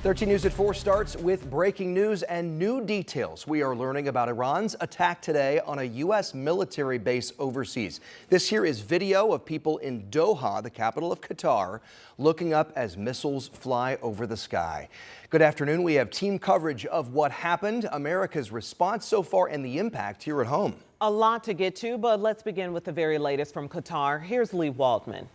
13 News at 4 starts with breaking news and new details. We are learning about Iran's attack today on a U.S. military base overseas. This here is video of people in Doha, the capital of Qatar, looking up as missiles fly over the sky. Good afternoon. We have team coverage of what happened, America's response so far, and the impact here at home. A lot to get to, but let's begin with the very latest from Qatar. Here's Lee Waldman.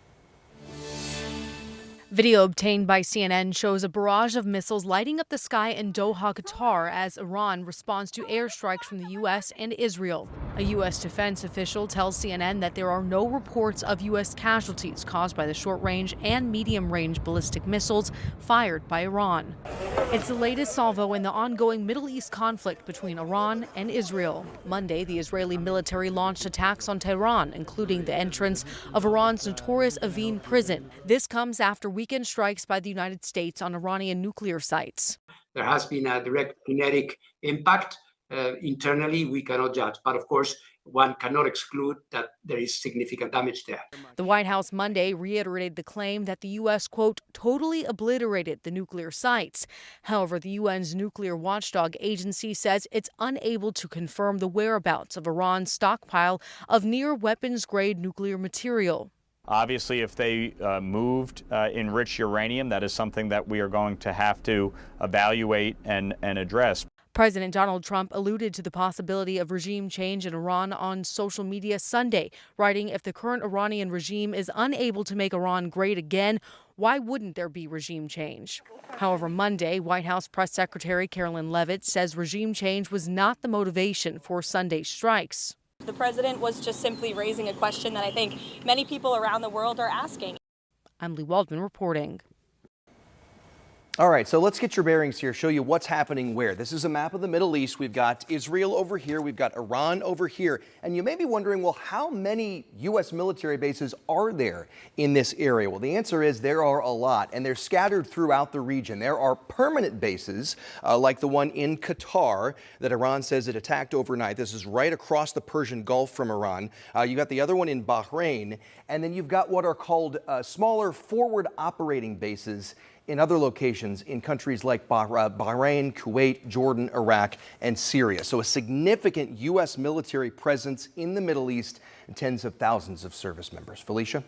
Video obtained by CNN shows a barrage of missiles lighting up the sky in Doha, Qatar, as Iran responds to airstrikes from the U.S. and Israel. A U.S. defense official tells CNN that there are no reports of U.S. casualties caused by the short-range and medium-range ballistic missiles fired by Iran. It's the latest salvo in the ongoing Middle East conflict between Iran and Israel. Monday, the Israeli military launched attacks on Tehran, including the entrance of Iran's notorious Evin prison. This comes after weekend strikes by the United States on Iranian nuclear sites. There has been a direct kinetic impact. Internally, we cannot judge, but of course, one cannot exclude that there is significant damage there. The White House Monday reiterated the claim that the U.S., quote, totally obliterated the nuclear sites. However, the UN's nuclear watchdog agency says it's unable to confirm the whereabouts of Iran's stockpile of near weapons-grade nuclear material. Obviously, if they moved enriched uranium, that is something that we are going to have to evaluate and address. President Donald Trump alluded to the possibility of regime change in Iran on social media Sunday, writing, if the current Iranian regime is unable to make Iran great again, why wouldn't there be regime change? However, Monday, White House Press Secretary Carolyn Leavitt says regime change was not the motivation for Sunday's strikes. The president was just simply raising a question that I think many people around the world are asking. I'm Lee Waldman reporting. All right, so let's get your bearings here, show you what's happening where. This is a map of the Middle East. We've got Israel over here, we've got Iran over here, and you may be wondering, well, how many U.S. military bases are there in this area? Well, the answer is there are a lot, and they're scattered throughout the region. There are permanent bases, like the one in Qatar that Iran says it attacked overnight. This is right across the Persian Gulf from Iran. You got the other one in Bahrain, and then you've got what are called smaller forward operating bases in other locations in countries like Bahrain, Kuwait, Jordan, Iraq, and Syria. So a significant U.S. military presence in the Middle East and tens of thousands of service members. Felicia?